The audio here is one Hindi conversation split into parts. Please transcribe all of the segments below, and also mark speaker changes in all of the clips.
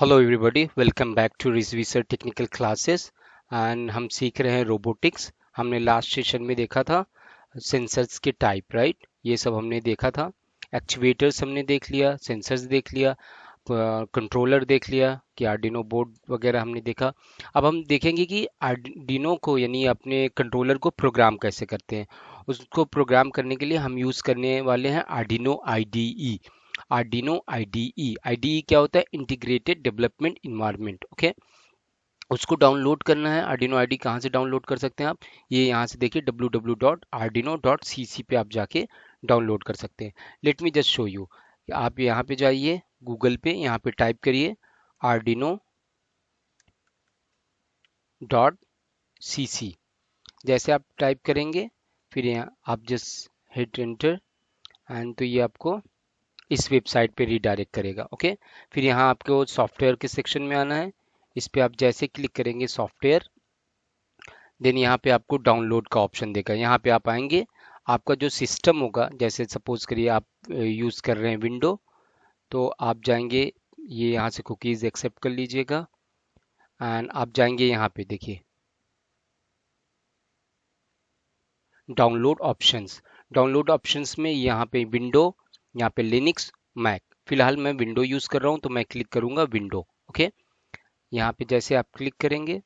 Speaker 1: Hello everybody, welcome back to Rizvi technical classes. And हम सीख रहे हैं रोबोटिक्स। हमने लास्ट सेशन में देखा था सेंसर्स के टाइप, राइट? ये सब हमने देखा था। एक्चुएटर्स हमने देख लिया, सेंसर्स देख लिया, कंट्रोलर देख लिया कि आर्डिनो बोर्ड वगैरह हमने देखा। अब हम देखेंगे कि आर्डिनो को यानी अपने कंट्रोलर को प्रोग्राम कैसे करते हैं। उसको प्रोग्राम करने के लिए हम यूज़ करने वाले हैं Arduino IDE. Arduino IDE, IDE क्या होता है? Integrated development environment. ओके, उसको डाउनलोड करना है। आर्डिनो आईडी कहाँ से डाउनलोड कर सकते हैं आप? ये यहाँ से देखिए www.arduino.cc पे आप जाके डाउनलोड कर सकते हैं। Let me just show you. आप यहाँ पे जाइए गूगल पे, यहाँ पे टाइप करिए arduino.cc। जैसे आप टाइप करेंगे फिर यहाँ आप जस्ट हिट एंटर एंड तो ये आपको इस वेबसाइट पे रीडायरेक्ट करेगा। ओके, फिर यहाँ आपको सॉफ्टवेयर के सेक्शन में आना है। इस पे आप जैसे क्लिक करेंगे सॉफ्टवेयर, देन यहाँ पे आपको डाउनलोड का ऑप्शन देगा। यहाँ पे आप आएंगे, आपका जो सिस्टम होगा, जैसे सपोज करिए आप यूज़ कर रहे हैं विंडो, तो आप जाएंगे, ये यहाँ से कुकीज़ एक्सेप्ट कर लीजिएगा एंड आप जाएंगे यहाँ पे देखिए डाउनलोड ऑप्शंस। डाउनलोड ऑप्शंस में यहाँ पे विंडो, यहाँ पे लिनक्स, मैक। फिलहाल मैं विंडो यूज़ कर रहा हूँ तो मैं क्लिक करूँगा विंडो। ओके, यहाँ पे जैसे आप क्लिक करेंगे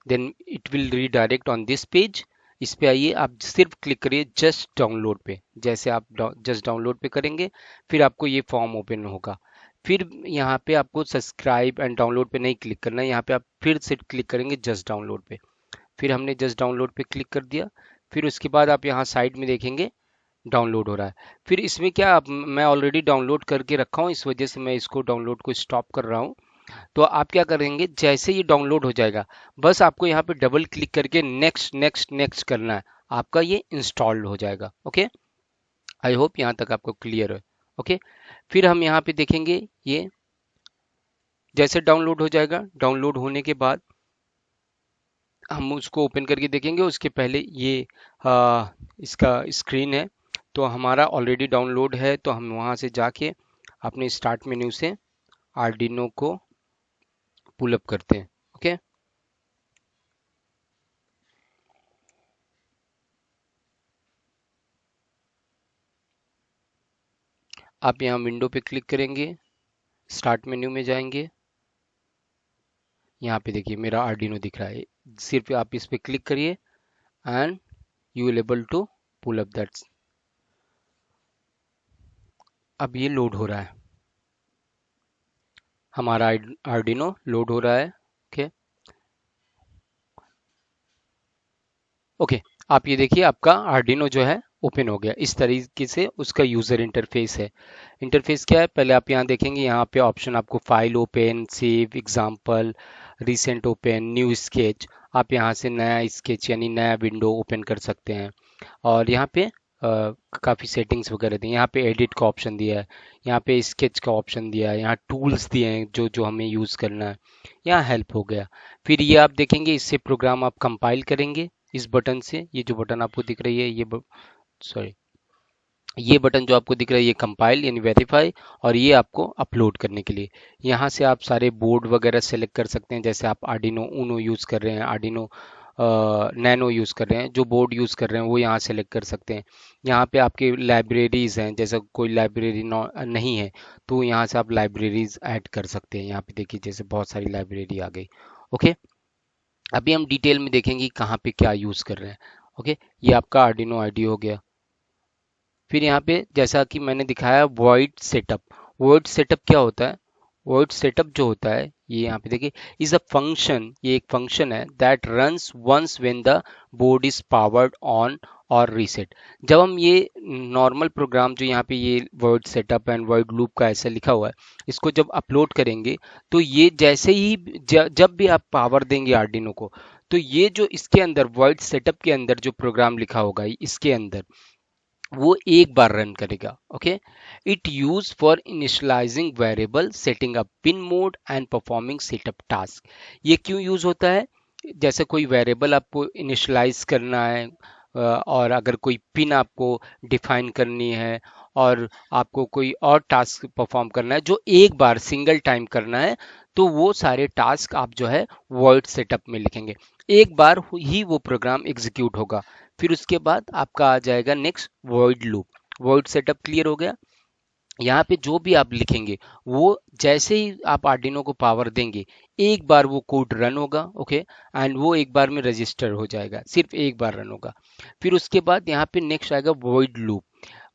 Speaker 1: then it will redirect on this page. इस पे आइए, आप सिर्फ क्लिक करिए जस्ट डाउनलोड पे। जैसे आप जस्ट डाउनलोड पे करेंगे फिर आपको ये फॉर्म ओपन होगा। फिर यहाँ पे आपको सब्सक्राइब एंड डाउनलोड पे नहीं क्लिक करना है, यहाँ पे आप फिर से क्लिक करेंगे जस्ट डाउनलोड पे। फिर हमने जस्ट डाउनलोड पे क्लिक कर दिया। फिर उसके बाद आप यहाँ साइड में देखेंगे डाउनलोड हो रहा है। फिर इसमें क्या मैं ऑलरेडी डाउनलोड करके रखा हूँ, इस वजह से मैं इसको डाउनलोड को स्टॉप कर रहा हूँ। तो आप क्या करेंगे, जैसे ये डाउनलोड हो जाएगा बस आपको यहाँ पे डबल क्लिक करके नेक्स्ट नेक्स्ट नेक्स्ट करना है, आपका ये इंस्टॉल्ड हो जाएगा। ओके, आई होप यहाँ तक आपको क्लियर है। ओके, फिर हम यहाँ पे देखेंगे ये जैसे डाउनलोड हो जाएगा। डाउनलोड होने के बाद हम उसको ओपन करके देखेंगे। उसके पहले ये इसका स्क्रीन है, तो हमारा ऑलरेडी डाउनलोड है, तो हम वहाँ से जाके अपने स्टार्ट मेन्यू से आर्डिनो को पुल अप करते हैं। ओके, आप यहाँ विंडो पे क्लिक करेंगे, स्टार्ट मेन्यू में जाएंगे, यहाँ पे देखिए मेरा आर्डिनो दिख रहा है। सिर्फ आप इस पे क्लिक करिए and you will able to pull up that. अब ये लोड हो रहा है, हमारा आर्डिनो लोड हो रहा है। ओके ओके, आप ये देखिए आपका आर्डिनो जो है ओपन हो गया। इस तरीके से उसका यूज़र इंटरफेस है। इंटरफेस क्या है, पहले आप यहाँ देखेंगे, यहाँ पे ऑप्शन आपको file open, save, example, recent open, new sketch. आप यहाँ से नया स्केच यानी नया विंडो ओपन कर सकते हैं। और यहाँ पे काफ़ी सेटिंग्स वगैरह दी हैं। यहाँ पे एडिट का ऑप्शन दिया है, यहाँ पे स्केच का ऑप्शन दिया है, यहाँ टूल्स दिए हैं जो जो हमें यूज़ करना है। यहाँ हेल्प हो गया। फिर ये आप देखेंगे, इससे प्रोग्राम आप कंपाइल करेंगे इस बटन से। ये जो बटन आपको दिख रही है, ये सॉरी, ये बटन जो आपको दिख रहा है ये कंपाइल यानी वेरीफाई, और ये आपको अपलोड करने के लिए। यहाँ से आप सारे बोर्ड वगैरह सेलेक्ट कर सकते हैं। जैसे आप आर्डिनो ऊनो यूज़ कर रहे हैं, आर्डिनो नैनो यूज़ कर रहे हैं, जो बोर्ड यूज़ कर रहे हैं वो यहाँ सेलेक्ट कर सकते हैं। यहाँ पे आपके लाइब्रेरीज़ हैं, जैसे कोई लाइब्रेरी नहीं है तो यहाँ से आप लाइब्रेरीज़ ऐड कर सकते हैं। यहाँ पे देखिए जैसे बहुत सारी लाइब्रेरी आ गई। ओके, अभी हम डिटेल में देखेंगे कि कहाँ पे क्या यूज़ कर रहे हैं। ओके, ये आपका आर्डिनो आईडी हो गया। फिर यहाँ पे जैसा कि मैंने दिखाया वॉइड सेटअप। वॉइड सेटअप क्या होता है? वॉइड सेटअप जो होता है, ये यहाँ पे देखिए, इज अ फंक्शन, ये एक फंक्शन है that runs once when the board is powered on और रीसेट। जब हम ये नॉर्मल प्रोग्राम जो यहाँ पे ये void setup and void loop का ऐसा लिखा हुआ है, इसको जब अपलोड करेंगे तो ये जैसे ही जब भी आप पावर देंगे आर्डिनो को, तो ये जो इसके अंदर वर्ड सेटअप के अंदर जो प्रोग्राम लिखा होगा इसके अंदर, वो एक बार रन करेगा। Okay, it use for initialising variable, setting up pin mode and performing setup task. ये क्यों यूज होता है? जैसे कोई वेरिएबल आपको इनिशियलाइज करना है, और अगर कोई पिन आपको डिफाइन करनी है, और आपको कोई और टास्क परफॉर्म करना है जो एक बार सिंगल टाइम करना है, तो वो सारे टास्क आप जो है वॉइड सेटअप में लिखेंगे। एक बार ही वो प्रोग्राम एग्जीक्यूट होगा। फिर उसके बाद आपका आ जाएगा next void loop. Void setup clear हो गया। यहाँ पे जो भी आप लिखेंगे वो जैसे ही आप आर्डिनो को पावर देंगे एक बार वो कोड रन होगा। ओके, एंड वो एक बार में रजिस्टर हो जाएगा, सिर्फ एक बार रन होगा। फिर उसके बाद यहाँ पे नेक्स्ट आएगा वॉइड लूप।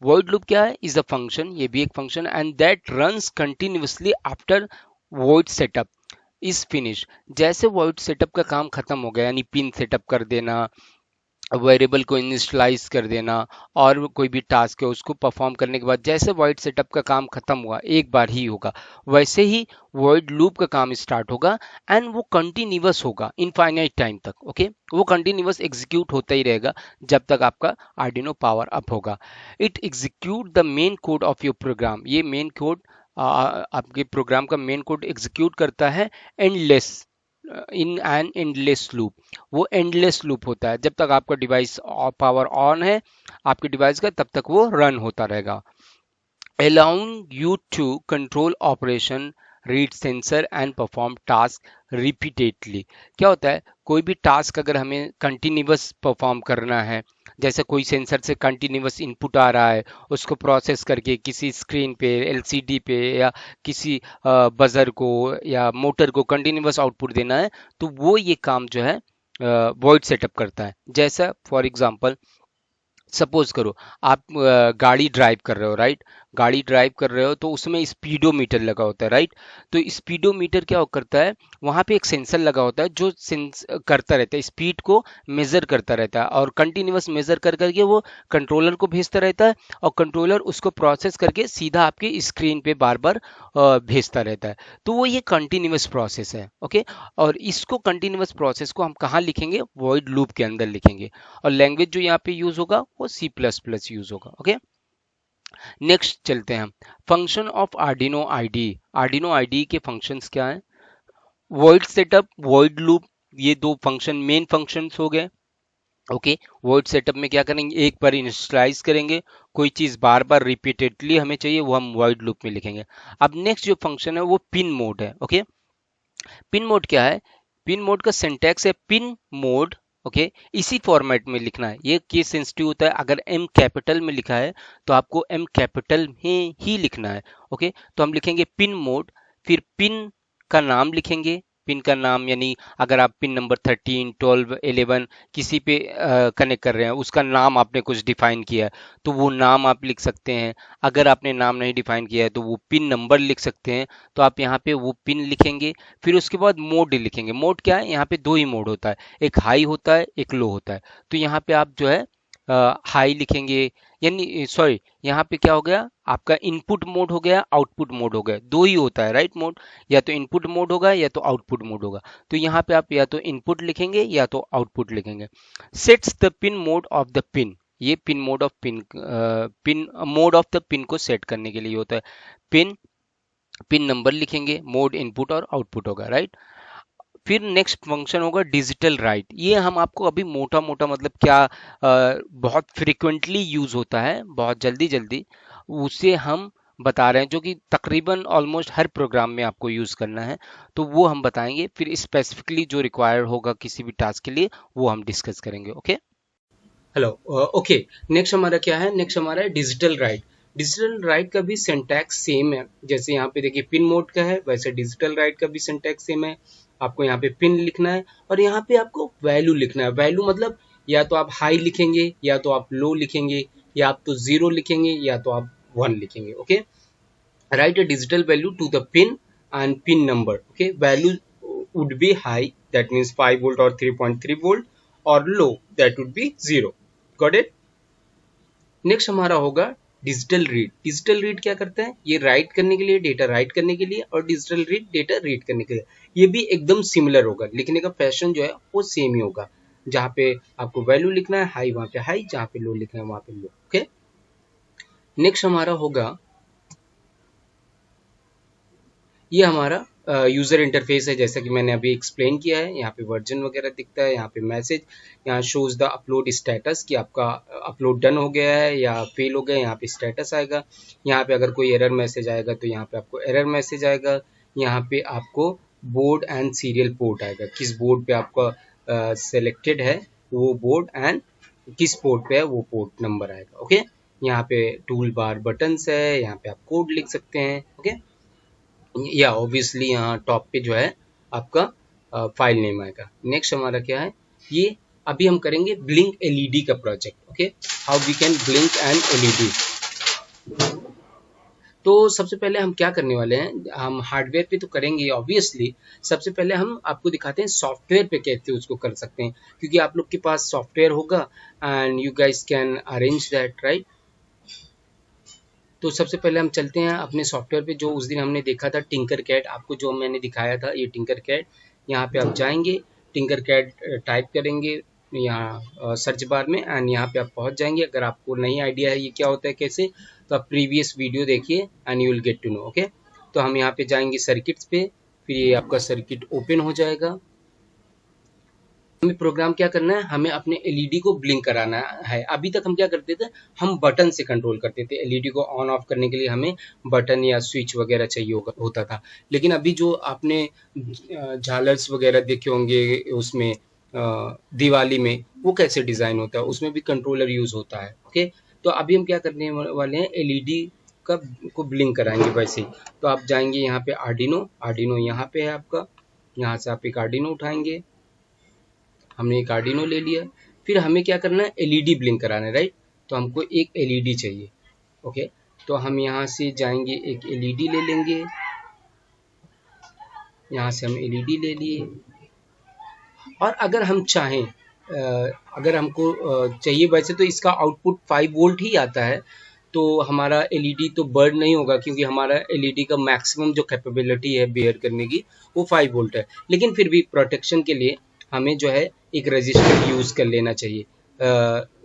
Speaker 1: वॉइड लूप क्या है? इज अ फंक्शन, ये भी एक function, and that runs continuously after void setup is finish. जैसे वॉइड सेटअप का काम खत्म हो गया, यानी पिन सेटअप कर देना, वेरिएबल को इनिशियलाइज कर देना, और कोई भी टास्क है उसको परफॉर्म करने के बाद जैसे वॉइड सेटअप का काम खत्म हुआ, एक बार ही होगा, वैसे ही वॉइड लूप का काम स्टार्ट होगा। एंड वो कंटिन्यूअस होगा इनफाइनाइट टाइम तक। ओके, वो कंटिन्यूअस एग्जीक्यूट होता ही रहेगा जब तक आपका आर्डिनो पावर अप होगा। It execute the main code of your program. ये मेन कोड आपके प्रोग्राम का मेन कोड एग्जीक्यूट करता है endless, in an endless loop. वो एंडलेस लूप होता है, जब तक आपका डिवाइस पावर ऑन है आपके डिवाइस का, तब तक वो रन होता रहेगा। allowing you to control operation, read sensor and perform task repeatedly। क्या होता है? कोई भी टास्क अगर हमें कंटिन्यूअस परफॉर्म करना है, जैसे कोई सेंसर से कंटिन्यूअस इनपुट आ रहा है, उसको प्रोसेस करके किसी स्क्रीन पे, एलसीडी पे, या किसी बजर को या मोटर को कंटिन्यूअस आउटपुट देना है, तो वो ये काम जो है वॉइड सेटअप करता है। जैसा फॉर एग्जांपल, सपोज करो आप गाड़ी ड्राइव कर रहे हो, राइट? गाड़ी ड्राइव कर रहे हो तो उसमें स्पीडोमीटर लगा होता है, राइट? तो स्पीडोमीटर क्या करता है? वहां पे एक सेंसर लगा होता है जो सेंस करता रहता है, स्पीड को मेजर करता रहता है, और कंटिन्यूअस मेजर कर करके वो कंट्रोलर को भेजता रहता है, और कंट्रोलर उसको प्रोसेस करके सीधा आपके स्क्रीन पे बार बार भेजता रहता है। तो वो ये कंटिन्यूअस प्रोसेस है। ओके, और इसको कंटिन्यूअस प्रोसेस को हम कहाँ लिखेंगे? वॉइड लूप के अंदर लिखेंगे। और लैंग्वेज जो यहाँ पे यूज होगा वो सी प्लस प्लस यूज होगा। ओके, नेक्स्ट चलते हैं हम। Function of Arduino ID. Arduino ID के फंक्शंस क्या हैं? वॉइड सेटअप, वॉइड लूप, ये दो फंक्शन मेन फंक्शंस हो गए। ओके, वॉइड सेटअप में क्या करेंगे? एक बार इनिशियलाइज करेंगे, कोई चीज बार बार रिपीटेडली हमें चाहिए, वो हम वॉइड लूप में लिखेंगे। अब नेक्स्ट जो फंक्शन है वो पिन मोड है। ओके, पिन मोड क्या है? पिन मोड का सिंटैक्स है पिन मोड। ओके, इसी फॉर्मेट में लिखना है। ये केस सेंसिटिव होता है, अगर एम कैपिटल में लिखा है तो आपको एम कैपिटल में ही लिखना है। ओके, तो हम लिखेंगे पिन मोड, फिर पिन का नाम लिखेंगे। पिन का नाम यानी अगर आप पिन नंबर 13, 12, 11 किसी पे कनेक्ट कर रहे हैं, उसका नाम आपने कुछ डिफाइन किया है तो वो नाम आप लिख सकते हैं। अगर आपने नाम नहीं डिफाइन किया है तो वो पिन नंबर लिख सकते हैं, तो आप यहाँ पे वो पिन लिखेंगे। फिर उसके बाद मोड लिखेंगे। मोड क्या है? यहाँ पे दो ही मोड होता है, एक हाई होता है, एक लो होता है। तो यहाँ पे आप जो है हाई लिखेंगे, यानी सॉरी, यहाँ पे क्या हो गया? आपका इनपुट मोड हो गया, आउटपुट मोड हो गया, दो ही होता है, राइट? मोड या तो इनपुट मोड होगा या तो आउटपुट मोड होगा। तो यहाँ पे आप या तो इनपुट लिखेंगे या तो आउटपुट लिखेंगे। Sets the pin mode of the pin. ये pin mode of pin mode of the pin को सेट करने के लिए होता है। पिन, पिन नंबर लिखेंगे, मोड इनपुट और आउटपुट होगा, राइट? फिर नेक्स्ट फंक्शन होगा डिजिटल राइट। ये हम आपको अभी मोटा मोटा मतलब क्या बहुत फ्रिक्वेंटली यूज होता है, बहुत जल्दी जल्दी, उसे हम बता रहे हैं, जो कि तकरीबन ऑलमोस्ट हर प्रोग्राम में आपको यूज करना है, तो वो हम बताएंगे। फिर स्पेसिफिकली जो रिक्वायर्ड होगा किसी भी टास्क के लिए वो हम डिस्कस करेंगे। Okay, hello. ओके, नेक्स्ट हमारा क्या है? नेक्स्ट हमारा है डिजिटल राइट। डिजिटल राइट का भी सिंटैक्स सेम है, जैसे यहाँ पे देखिए पिन मोड का है, वैसे डिजिटल राइट का भी सिंटैक्स सेम है। आपको यहाँ पे पिन लिखना है और यहाँ पे आपको वैल्यू लिखना है। वैल्यू मतलब या तो आप हाई लिखेंगे या तो आप लो लिखेंगे, या आप तो जीरो लिखेंगे या तो आप वन लिखेंगे। Okay, write a digital value to the pin and pin number. Okay, value would be high, that means 5 volt or 3.3 volt, or low, that would be 0. Got it? Next हमारा होगा डिजिटल रीड। डिजिटल रीड क्या करता है? ये राइट करने के लिए, डेटा राइट करने के लिए, और डिजिटल रीड डेटा रीड करने के लिए। ये भी एकदम सिमिलर होगा, लिखने का फैशन जो है वो सेम ही होगा। जहाँ पे आपको वैल्यू लिखना है हाई वहां पे हाई, जहाँ पे लो लिखना है वहां पे लो। ओके, नेक्स्ट हमारा होगा, ये हमारा यूज़र इंटरफेस है जैसा कि मैंने अभी एक्सप्लेन किया है। यहाँ पे वर्जन वगैरह दिखता है, यहाँ पे मैसेज, यहाँ शोज द अपलोड स्टेटस कि आपका अपलोड डन हो गया है या फेल हो गया है, यहाँ पे स्टेटस आएगा। यहाँ पे अगर कोई एरर मैसेज आएगा तो यहाँ पे आपको एरर मैसेज आएगा। यहाँ पे आपको बोर्ड एंड सीरियल पोर्ट आएगा, किस बोर्ड पे आपका सेलेक्टेड है वो बोर्ड एंड किस पोर्ट पे है वो पोर्ट नंबर आएगा। ओके, यहाँ पे टूल बार बटन्स है, यहाँ पे आप कोड लिख सकते हैं। ओके, या ऑब्वियसली यहाँ टॉप पे जो है आपका फाइल नेम आएगा। नेक्स्ट हमारा क्या है, ये अभी हम करेंगे ब्लिंक एलईडी का project. Okay, how we can blink an LED. तो सबसे पहले हम क्या करने वाले हैं, हम हार्डवेयर पे तो करेंगे ऑब्वियसली। सबसे पहले हम आपको दिखाते हैं सॉफ्टवेयर पे कैसे उसको कर सकते हैं, क्योंकि आप लोग के पास सॉफ्टवेयर होगा and you guys can arrange that, right. तो सबसे पहले हम चलते हैं अपने सॉफ्टवेयर पे, जो उस दिन हमने देखा था टिंकर कैड, आपको जो मैंने दिखाया था ये टिंकर कैड। यहाँ पे आप जाएंगे, टिंकर कैड टाइप करेंगे यहाँ सर्च बार में एंड यहाँ पे आप पहुँच जाएंगे। अगर आपको नहीं आइडिया है ये क्या होता है कैसे, तो आप प्रीवियस वीडियो देखिए and you will get to know. Okay, तो हम यहाँ पे जाएंगे सर्किट्स पे, फिर ये आपका सर्किट ओपन हो जाएगा। हमें प्रोग्राम क्या करना है, हमें अपने एलईडी को ब्लिंक कराना है। अभी तक हम क्या करते थे, हम बटन से कंट्रोल करते थे। एलईडी को ऑन ऑफ करने के लिए हमें बटन या स्विच वगैरह चाहिए होता था। लेकिन अभी जो आपने झालर्स वगैरह देखे होंगे उसमें दिवाली में, वो कैसे डिज़ाइन होता है, उसमें भी कंट्रोलर यूज़ होता है। ओके, तो अभी हम क्या करने वाले हैं, एलईडी का को ब्लिंक कराएंगे वैसे ही। तो आप जाएंगे यहाँ पे आर्डिनो, आर्डिनो यहाँ पे है आपका, यहाँ से आप एक आर्डिनो उठाएंगे। हमने एक आर्डिनो ले लिया। फिर हमें क्या करना है, एलईडी ब्लिंक कराना है, राइट। तो हमको एक एलईडी चाहिए। ओके, तो हम यहाँ से जाएंगे, एक एलईडी ले लेंगे। यहाँ से हम एलईडी ले लिए, और अगर हम चाहें अगर हमको चाहिए, वैसे तो इसका आउटपुट 5 वोल्ट ही आता है, तो हमारा एलईडी तो बर्न नहीं होगा, क्योंकि हमारा एलईडी का मैक्सिमम जो कैपेबिलिटी है बेयर करने की वो 5 वोल्ट है। लेकिन फिर भी प्रोटेक्शन के लिए हमें जो है एक रजिस्टर यूज़ कर लेना चाहिए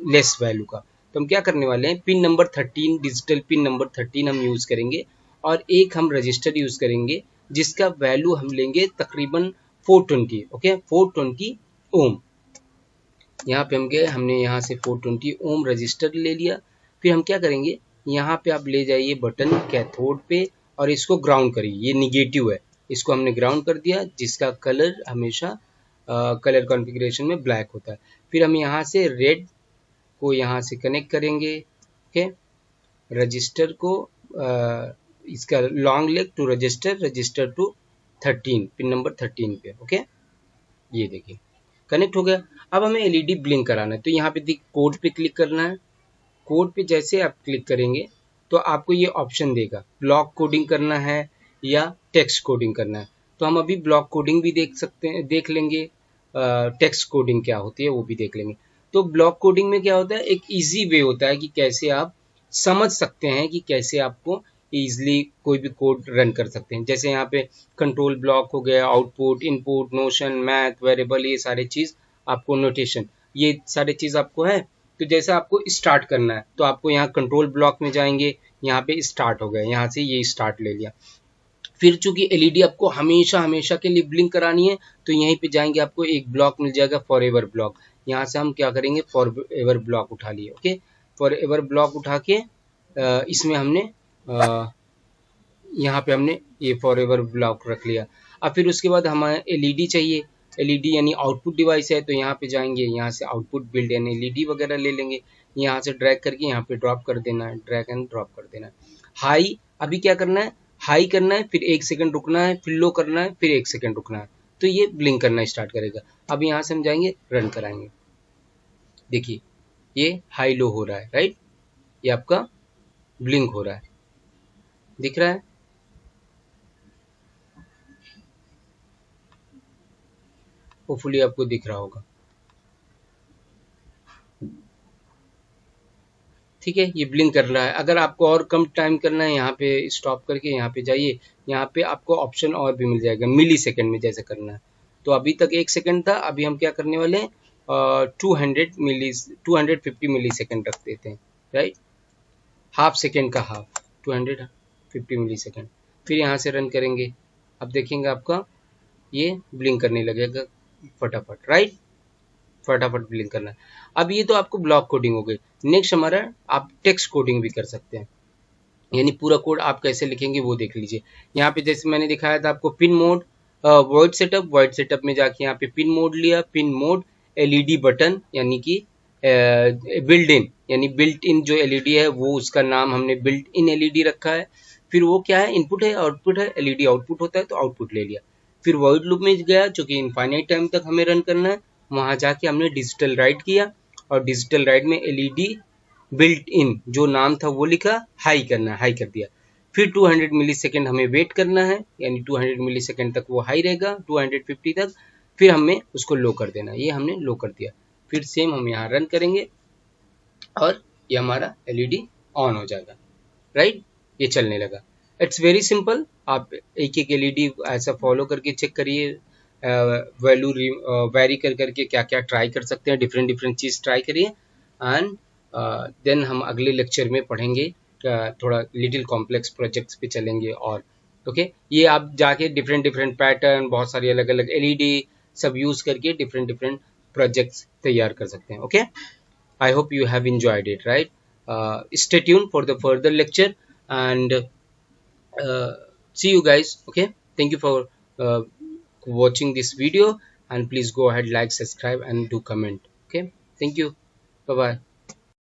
Speaker 1: लेस वैल्यू का। तो हम क्या करने वाले हैं, pin number 13, digital pin number 13 हम यूज़ करेंगे, और एक हम रजिस्टर यूज़ करेंगे जिसका वैल्यू हम लेंगे तकरीबन 420। ओके, 420 ओम। यहाँ पे हम गए, हमने यहाँ से 420 ओम रजिस्टर ले लिया। फिर हम क्या करेंगे, यहाँ पे आप ले जाइए बटन कैथोड पे और इसको ग्राउंड करिए। ये निगेटिव है, इसको हमने ग्राउंड कर दिया, जिसका कलर हमेशा कलर कॉन्फ़िगरेशन में ब्लैक होता है। फिर हम यहाँ से रेड को यहाँ से कनेक्ट करेंगे। ओके, रजिस्टर को इसका long leg to resistor, resistor to 13, pin number 13 पे। ओके, ये देखिए कनेक्ट हो गया। अब हमें एलईडी ब्लिंक कराना है, तो यहाँ पे कोड पे क्लिक करना है। कोड पे जैसे आप क्लिक करेंगे तो आपको ये ऑप्शन देगा, ब्लॉक कोडिंग करना है या टेक्स्ट कोडिंग करना है। तो हम अभी ब्लॉक कोडिंग भी देख सकते हैं, देख लेंगे, टेक्स्ट कोडिंग क्या होती है वो भी देख लेंगे। तो ब्लॉक कोडिंग में क्या होता है, एक इजी वे होता है कि कैसे आप समझ सकते हैं कि कैसे आपको ईजिली कोई भी कोड रन कर सकते हैं। जैसे यहाँ पे कंट्रोल ब्लॉक हो गया, output, input, notion, math, variable, ये सारे चीज़ आपको, नोटेशन, ये सारे चीज़ आपको है। तो जैसे आपको स्टार्ट करना है तो आपको यहाँ कंट्रोल ब्लॉक में जाएंगे, यहाँ पे स्टार्ट हो गया, यहाँ से ये स्टार्ट ले लिया। फिर चूंकि एलईडी आपको हमेशा हमेशा के लिए ब्लिंक करानी है, तो यहीं पे जाएंगे, आपको एक ब्लॉक मिल जाएगा फॉर एवर ब्लॉक। यहाँ से हम क्या करेंगे, फॉर एवर ब्लॉक उठा लिए। ओके, फॉर एवर ब्लॉक उठा के इसमें हमने यहाँ पे हमने ये फॉर एवर ब्लॉक रख लिया। अब फिर उसके बाद हमें एलईडी चाहिए, एलईडी यानी आउटपुट डिवाइस है, तो यहाँ पे जाएंगे, यहाँ से आउटपुट बिल्ड यानी एलईडी वगैरह ले लेंगे। यहाँ से ड्रैग करके यहाँ पे ड्रॉप कर देना है, ड्रैग एंड ड्रॉप कर देना है। हाई अभी क्या करना है, हाई करना है, फिर 1 सेकंड रुकना है, फिर लो करना है, फिर 1 सेकंड रुकना है, तो ये ब्लिंक करना स्टार्ट करेगा। अब यहाँ से हम जाएंगे, रन कराएंगे, देखिए ये हाई लो हो रहा है, राइट, ये आपका ब्लिंक हो रहा है, दिख रहा है। होपफुली आपको दिख रहा होगा, ठीक है, ये ब्लिंक कर रहा है। अगर आपको और कम टाइम करना है, यहाँ पे स्टॉप करके यहाँ पे जाइए, यहाँ पे आपको ऑप्शन और भी मिल जाएगा, मिली सेकेंड में जैसे करना है। तो अभी तक 1 सेकेंड था, अभी हम क्या करने वाले हैं, 250 मिली सेकेंड रख देते हैं, राइट, हाफ सेकेंड का हाफ, 250 मिली सेकेंड। फिर यहाँ से रन करेंगे, अब देखेंगे आपका ये ब्लिंक करने लगेगा फटाफट, राइट, फटाफट ब्लिंक करना है। अब ये तो आपको ब्लॉक कोडिंग हो गई। नेक्स्ट हमारा आप टेक्स्ट कोडिंग भी कर सकते हैं, यानी पूरा कोड आप कैसे लिखेंगे वो देख लीजिए। यहाँ पे जैसे मैंने दिखाया था आपको पिन मोड, वॉइड सेटअप में जाके यहाँ पे पिन मोड लिया, पिन मोड एलईडी बटन यानी कि बिल्ड इन, यानी बिल्ट इन जो एलईडी है वो उसका नाम हमने बिल्ट इन एलईडी रखा है। फिर वो क्या है, इनपुट है आउटपुट है, एलईडी आउटपुट होता है तो आउटपुट ले लिया। फिर वॉइड लूप में गया जो कि इनफाइनाइट टाइम तक हमें रन करना है, वहां जाके हमने डिजिटल राइट किया और डिजिटल राइट में एलईडी बिल्ट इन जो नाम था वो लिखा, हाई करना है, हाई कर दिया। फिर 200 मिली सेकेंड हमें वेट करना है, यानी 200 मिली सेकेंड तक वो हाई रहेगा, 250 तक। फिर हमें उसको लो कर देना, ये हमने लो कर दिया। फिर सेम हम यहाँ रन करेंगे और ये हमारा एलईडी ऑन हो जाएगा, राइट, ये चलने लगा। It's very simple. आप एक एक एलईडी ऐसा फॉलो करके चेक करिए, वैल्यू वेरी कर करके क्या क्या ट्राई कर सकते हैं, डिफरेंट डिफरेंट चीज़ ट्राई करिए। एंड देन हम अगले लेक्चर में पढ़ेंगे, थोड़ा लिटिल कॉम्प्लेक्स प्रोजेक्ट्स पे चलेंगे। और ओके, ये आप जाके डिफरेंट डिफरेंट पैटर्न, बहुत सारी अलग अलग एलईडी सब यूज़ करके डिफरेंट डिफरेंट प्रोजेक्ट्स तैयार कर सकते हैं। Okay, I hope you have enjoyed it, right? Stay tuned for the further lecture and see you guys. Okay, thank you for uh, watching this video, and please go ahead, like, subscribe, and do comment. Okay, thank you. Bye bye.